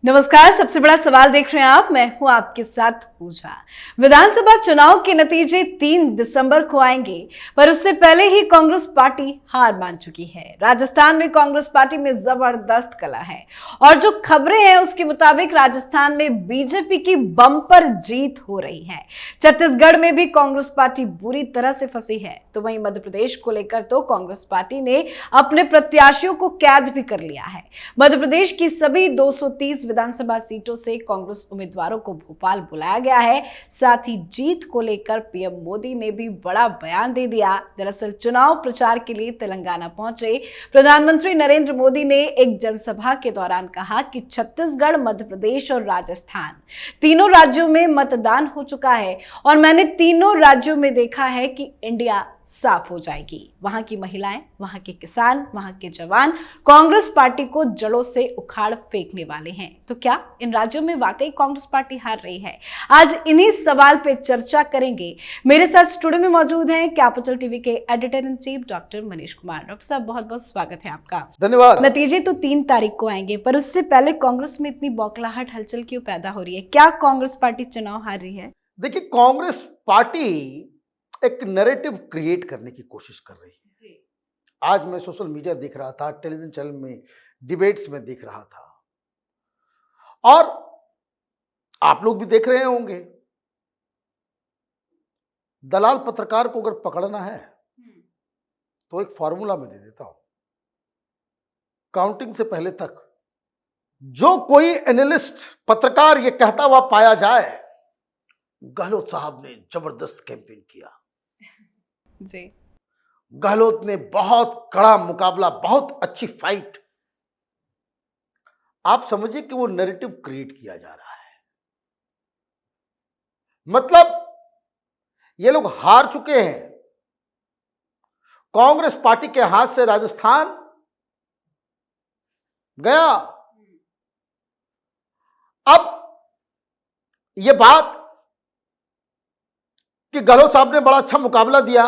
नमस्कार। सबसे बड़ा सवाल देख रहे हैं आप, मैं हूं आपके साथ पूजा। विधानसभा चुनाव के नतीजे 3 दिसंबर को आएंगे, पर उससे पहले ही कांग्रेस पार्टी हार मान चुकी है। राजस्थान में कांग्रेस पार्टी में जबरदस्त कला है और जो खबरें हैं उसके मुताबिक राजस्थान में बीजेपी की बम्पर जीत हो रही है। छत्तीसगढ़ में भी कांग्रेस पार्टी बुरी तरह से फंसी है, तो वहीं मध्य प्रदेश को लेकर तो कांग्रेस पार्टी ने अपने प्रत्याशियों को कैद भी कर लिया है। मध्य प्रदेश की सभी 230 विधानसभा सीटों से कांग्रेस उम्मीदवारों को भोपाल बुलाया गया है। साथ ही जीत को लेकर पीएम मोदी ने भी बड़ा बयान दे दिया। दरअसल चुनाव प्रचार के लिए तेलंगाना पहुंचे प्रधानमंत्री नरेंद्र मोदी ने एक जनसभा के दौरान कहा कि छत्तीसगढ़, मध्य प्रदेश और राजस्थान तीनों राज्यों में मतदान हो चुका है और मैंने तीनों राज्यों में देखा है कि इंडिया साफ हो जाएगी। वहां की महिलाएं, वहां के किसान, वहां के जवान कांग्रेस पार्टी को जड़ों से उखाड़ फेंकने वाले हैं। तो क्या इन राज्यों में वाकई कांग्रेस पार्टी हार रही है? आज इन्हीं सवाल पे चर्चा करेंगे। मेरे साथ स्टूडियो में मौजूद हैं कैपिटल टीवी के editor in chief doctor Manish Kumar. Doctor साहब, बहुत बहुत स्वागत है आपका। धन्यवाद। नतीजे तो 3 तारीख को आएंगे, पर उससे पहले कांग्रेस में इतनी बौखलाहट, हलचल क्यों पैदा हो रही है? क्या कांग्रेस पार्टी चुनाव हार रही है? देखिए, कांग्रेस पार्टी एक नैरेटिव क्रिएट करने की कोशिश कर रही है। आज मैं सोशल मीडिया देख रहा था, टेलीविजन चैनल में, डिबेट्स में देख रहा था, और आप लोग भी देख रहे होंगे। दलाल पत्रकार को अगर पकड़ना है तो एक फॉर्मूला मैं दे देता हूं। काउंटिंग से पहले तक जो कोई एनालिस्ट, पत्रकार ये कहता हुआ पाया जाए, गहलोत साहब ने जबरदस्त कैंपेन किया जी। गहलोत ने बहुत कड़ा मुकाबला, बहुत अच्छी फाइट, आप समझिए कि वो नैरेटिव क्रिएट किया जा रहा है। मतलब ये लोग हार चुके हैं। कांग्रेस पार्टी के हाथ से राजस्थान गया। अब ये बात कि गहलोत साहब ने बड़ा अच्छा मुकाबला दिया,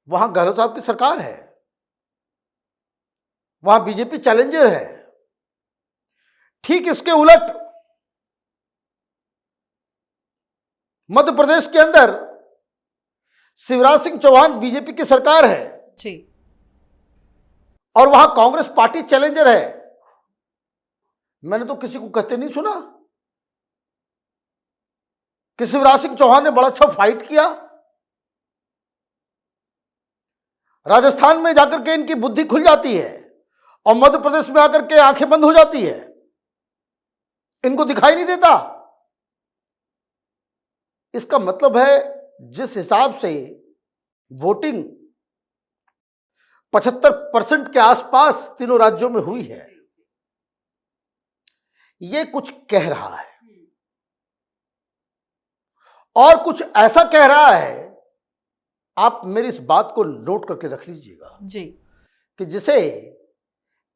वहां गहलोत साहब की सरकार है, वहां बीजेपी चैलेंजर है। ठीक इसके उलट मध्य प्रदेश के अंदर शिवराज सिंह चौहान बीजेपी की सरकार है जी, और वहां कांग्रेस पार्टी चैलेंजर है। मैंने तो किसी को कहते नहीं सुना कि शिवराज सिंह चौहान ने बड़ा अच्छा फाइट किया। राजस्थान में जाकर के इनकी बुद्धि खुल जाती है और मध्य प्रदेश में आकर के आंखें बंद हो जाती है, इनको दिखाई नहीं देता। इसका मतलब है जिस हिसाब से वोटिंग 75% के आसपास तीनों राज्यों में हुई है, यह कुछ कह रहा है और कुछ ऐसा कह रहा है, आप मेरी इस बात को नोट करके रख लीजिएगा जी, कि जिसे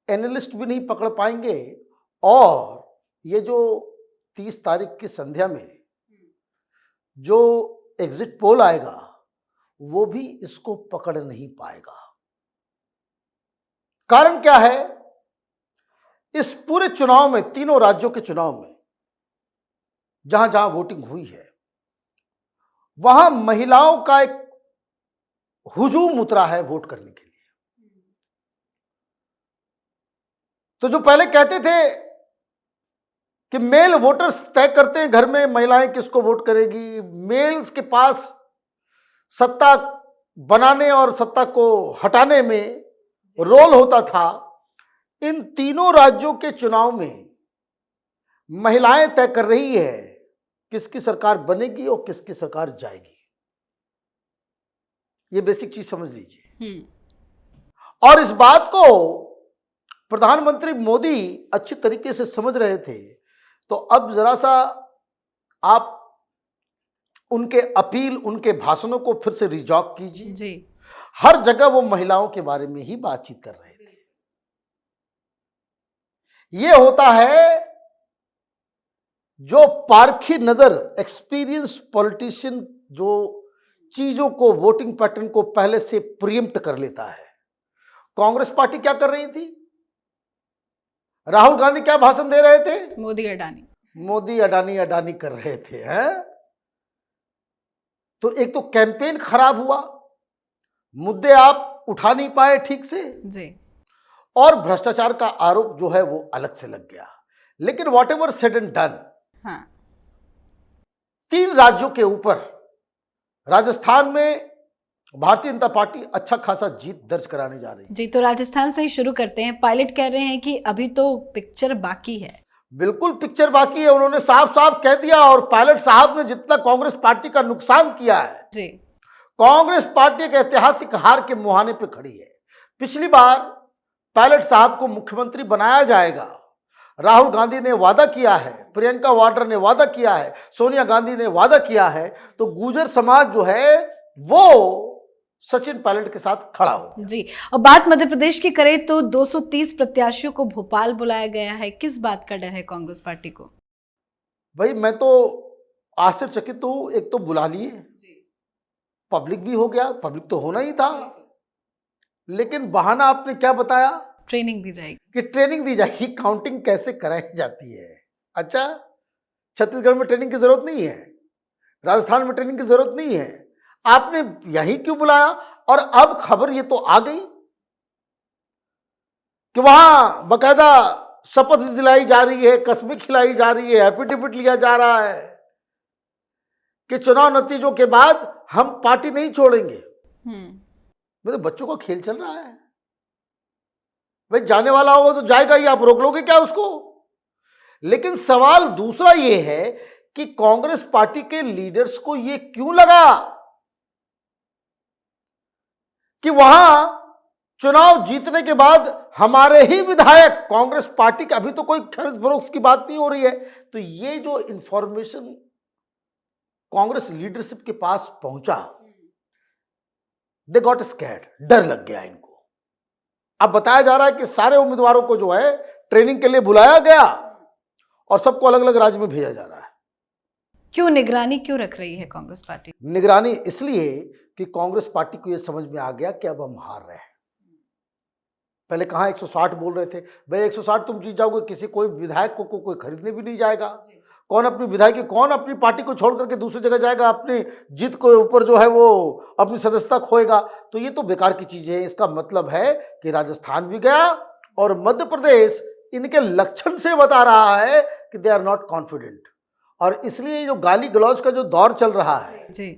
एनालिस्ट भी नहीं पकड़ पाएंगे और ये जो 30 तारीख की संध्या में जो एग्जिट पोल आएगा वो भी इसको पकड़ नहीं पाएगा। कारण क्या है? इस पूरे चुनाव में, तीनों राज्यों के चुनाव में जहां जहां वोटिंग हुई है, वहां महिलाओं का एक हुजूम उतरा है वोट करने के लिए। तो जो पहले कहते थे कि मेल वोटर्स तय करते हैं घर में महिलाएं किसको वोट करेगी, मेल्स के पास सत्ता बनाने और सत्ता को हटाने में रोल होता था, इन तीनों राज्यों के चुनाव में महिलाएं तय कर रही है किसकी सरकार बनेगी और किसकी सरकार जाएगी। ये बेसिक चीज समझ लीजिए। और इस बात को प्रधानमंत्री मोदी अच्छी तरीके से समझ रहे थे। तो अब जरा सा आप उनके अपील, उनके भाषणों को फिर से रिजॉक कीजिए जी। हर जगह वो महिलाओं के बारे में ही बातचीत कर रहे थे। ये होता है जो पारखी नजर, एक्सपीरियंस पॉलिटिशियन जो चीजों को, वोटिंग पैटर्न को पहले से प्रीएम्प्ट कर लेता है। कांग्रेस पार्टी क्या कर रही थी? राहुल गांधी क्या भाषण दे रहे थे? मोदी अडानी। मोदी अडानी अडानी कर रहे थे, हैं? तो एक तो कैंपेन खराब हुआ, मुद्दे आप उठा नहीं पाए ठीक से जी। और भ्रष्टाचार का आरोप जो है वो अलग से लग गया। लेकिन what ever said and done, हाँ। 3 राज्यों के ऊपर राजस्थान में भारतीय जनता पार्टी अच्छा खासा जीत दर्ज कराने जा रही है। जी, तो राजस्थान से ही शुरू करते हैं। पायलट कह रहे हैं कि अभी तो पिक्चर बाकी है। बिल्कुल पिक्चर बाकी है, उन्होंने साफ साफ कह दिया। और पायलट साहब ने जितना कांग्रेस पार्टी का नुकसान किया है, जी। कांग्रेस पार्टी एक ऐतिहासिक हार के मुहाने पे खड़ी है। पिछली बार पायलट साहब को मुख्यमंत्री बनाया जाएगा, राहुल गांधी ने वादा किया है, प्रियंका वाड्रा ने वादा किया है, सोनिया गांधी ने वादा किया है, तो गुर्जर समाज जो है वो सचिन पायलट के साथ खड़ा हो। जी, और बात मध्य प्रदेश की करें तो 230 प्रत्याशियों को भोपाल बुलाया गया है। किस बात का डर है कांग्रेस पार्टी को? भाई मैं तो आश्चर्यचकित हूं। एक तो बुला लिए, पब्लिक भी हो गया, पब्लिक तो होना ही था, लेकिन बहाना आपने क्या बताया? ट्रेनिंग दी जाएगी। कि ट्रेनिंग दी जाएगी। काउंटिंग कैसे कराई जाती है? अच्छा, छत्तीसगढ़ में ट्रेनिंग की जरूरत नहीं है, राजस्थान में ट्रेनिंग की जरूरत नहीं है, आपने यहीं क्यों बुलाया? और अब खबर ये तो आ गई कि वहां बकायदा शपथ दिलाई जा रही है, कसमें खिलाई जा रही है, एफिडेविट लिया जा रहा है कि चुनाव नतीजों के बाद हम पार्टी नहीं छोड़ेंगे। मेरे बच्चों का खेल चल रहा है। भाई जाने वाला होगा तो जाएगा ही, आप रोक लोगे क्या उसको? लेकिन सवाल दूसरा ये है कि कांग्रेस पार्टी के लीडर्स को ये क्यों लगा कि वहां चुनाव जीतने के बाद हमारे ही विधायक कांग्रेस पार्टी के, अभी तो कोई खरीद फरोख्त की बात नहीं हो रही है, तो ये जो इंफॉर्मेशन कांग्रेस लीडरशिप के पास पहुंचा, दे गॉट स्कैर्ड, डर लग गया इनको। अब बताया जा रहा है कि सारे उम्मीदवारों को जो है ट्रेनिंग के लिए बुलाया गया और सबको अलग अलग राज्य में भेजा जा रहा है। क्यों निगरानी क्यों रख रही है कांग्रेस पार्टी? निगरानी इसलिए कि कांग्रेस पार्टी को यह समझ में आ गया कि अब हम हार रहे हैं। पहले कहां 160 बोल रहे थे, भाई 160 तुम जीत जाओगे, किसी कोई विधायक को कोई खरीदने भी नहीं जाएगा। कौन अपनी विधायक, कौन अपनी पार्टी को छोड़ करके दूसरी जगह जाएगा, अपनी जीत के ऊपर जो है वो अपनी सदस्यता खोएगा? तो ये तो बेकार की चीज है। इसका मतलब है कि राजस्थान भी गया और मध्य प्रदेश इनके लक्षण से बता रहा है कि दे आर नॉट कॉन्फिडेंट। और इसलिए जो गाली गलौज का जो दौर चल रहा है जी,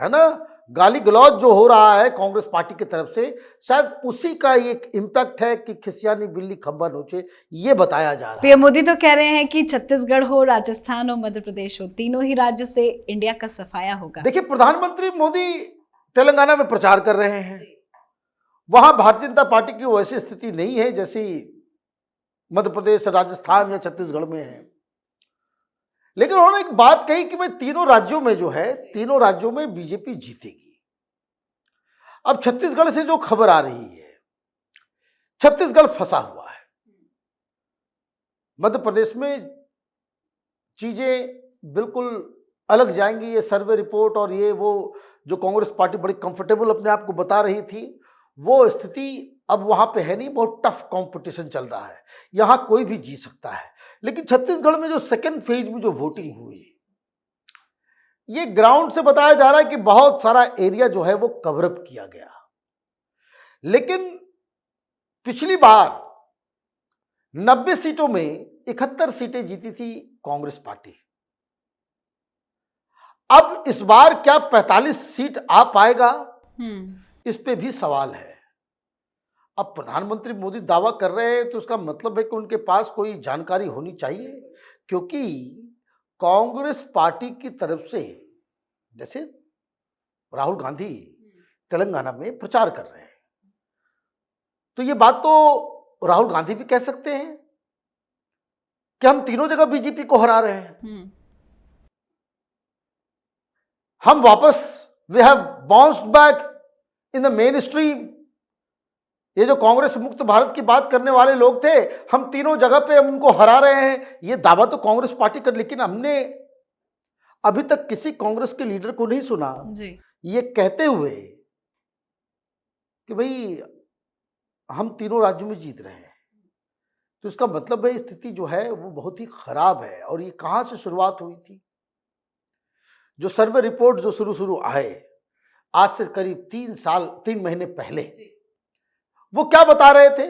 है ना, गाली गलौज जो हो रहा है कांग्रेस पार्टी की तरफ से, शायद उसी का एक इम्पैक्ट है कि खिसियानी बिल्ली खंबा नोचे, ये बताया जा रहा है। पीएम मोदी तो कह रहे हैं कि छत्तीसगढ़ हो, राजस्थान हो, मध्य प्रदेश हो, तीनों ही राज्यों से इंडिया का सफाया होगा। देखिए, प्रधानमंत्री मोदी तेलंगाना में प्रचार कर रहे हैं, वहां भारतीय जनता पार्टी की वैसी स्थिति नहीं है जैसी मध्य प्रदेश, राजस्थान या छत्तीसगढ़ में है। लेकिन उन्होंने एक बात कही कि भाई तीनों राज्यों में जो है, तीनों राज्यों में बीजेपी जीतेगी। अब छत्तीसगढ़ से जो खबर आ रही है, छत्तीसगढ़ फंसा हुआ है। मध्य प्रदेश में चीजें बिल्कुल अलग जाएंगी। ये सर्वे रिपोर्ट और ये वो जो कांग्रेस पार्टी बड़ी कंफर्टेबल अपने आप को बता रही थी, वो स्थिति अब वहां पे है नहीं। बहुत टफ कंपटीशन चल रहा है, यहां कोई भी जीत सकता है। लेकिन छत्तीसगढ़ में जो सेकेंड फेज में जो वोटिंग हुई, ये ग्राउंड से बताया जा रहा है कि बहुत सारा एरिया जो है वो कवरअप किया गया। लेकिन पिछली बार 90 सीटों में 71 सीटें जीती थी कांग्रेस पार्टी। अब इस बार क्या 45 सीट आ पाएगा, इस पे भी सवाल है। अब प्रधानमंत्री मोदी दावा कर रहे हैं तो उसका मतलब है कि उनके पास कोई जानकारी होनी चाहिए, क्योंकि कांग्रेस पार्टी की तरफ से जैसे राहुल गांधी तेलंगाना में प्रचार कर रहे हैं, तो ये बात तो राहुल गांधी भी कह सकते हैं कि हम तीनों जगह बीजेपी को हरा रहे हैं, हम वापस we have bounced back in the main stream. ये जो कांग्रेस मुक्त भारत की बात करने वाले लोग थे, हम तीनों जगह पे हम उनको हरा रहे हैं, ये दावा तो कांग्रेस पार्टी कर। लेकिन हमने अभी तक किसी कांग्रेस के लीडर को नहीं सुना जी ये कहते हुए कि भाई हम तीनों राज्यों में जीत रहे हैं। तो इसका मतलब है स्थिति जो है वो बहुत ही खराब है। और ये कहां से शुरुआत हुई थी? जो सर्वे रिपोर्ट जो शुरू आए आज से करीब 3 महीने पहले, वो क्या बता रहे थे?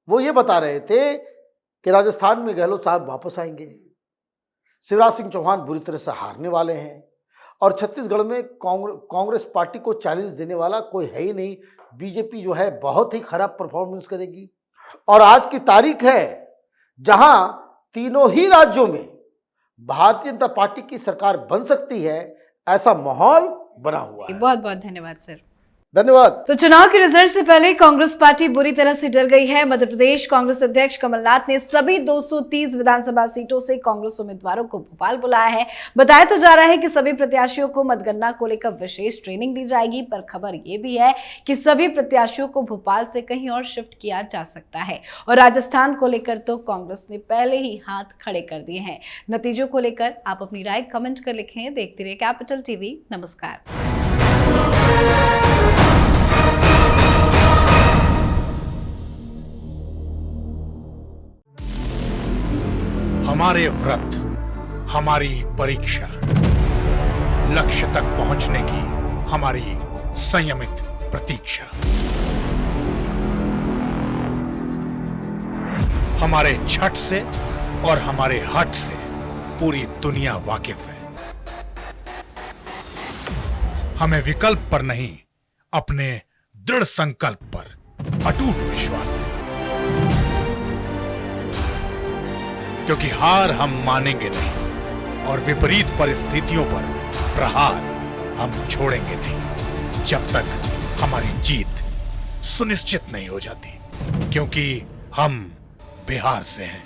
वो ये बता रहे थे कि राजस्थान में गहलोत साहब वापस आएंगे, शिवराज सिंह चौहान बुरी तरह से हारने वाले हैं और छत्तीसगढ़ में कांग्रेस पार्टी को चैलेंज देने वाला कोई है ही नहीं, बीजेपी जो है बहुत ही खराब परफॉर्मेंस करेगी। और आज की तारीख है जहां तीनों ही राज्यों में भारतीय जनता पार्टी की सरकार बन सकती है, ऐसा माहौल बना हुआ है। बहुत बहुत धन्यवाद सर। धन्यवाद। तो चुनाव के रिजल्ट से पहले कांग्रेस पार्टी बुरी तरह से डर गई है। मध्य प्रदेश कांग्रेस अध्यक्ष कमलनाथ ने सभी 230 विधानसभा सीटों से कांग्रेस उम्मीदवारों को भोपाल बुलाया है। बताया तो जा रहा है कि सभी प्रत्याशियों को मतगणना को लेकर विशेष ट्रेनिंग दी जाएगी, पर खबर यह भी है कि सभी प्रत्याशियों को भोपाल से कहीं और शिफ्ट किया जा सकता है। और राजस्थान को लेकर तो कांग्रेस ने पहले ही हाथ खड़े कर दिए हैं। नतीजों को लेकर आप अपनी राय कमेंट कर लिखें। देखते रहिए कैपिटल टीवी। नमस्कार। हमारे व्रत, हमारी परीक्षा, लक्ष्य तक पहुंचने की हमारी संयमित प्रतीक्षा। हमारे छठ से और हमारे हठ से पूरी दुनिया वाकिफ है। हमें विकल्प पर नहीं, अपने दृढ़ संकल्प पर अटूट विश्वास है, क्योंकि हार हम मानेंगे नहीं और विपरीत परिस्थितियों पर प्रहार हम छोड़ेंगे नहीं, जब तक हमारी जीत सुनिश्चित नहीं हो जाती, क्योंकि हम बिहार से हैं।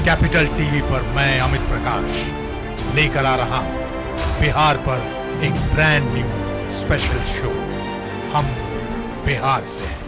कैपिटल टीवी पर मैं अमित प्रकाश लेकर आ रहा हूं बिहार पर एक ब्रांड न्यू स्पेशल शो, हम बिहार से हैं।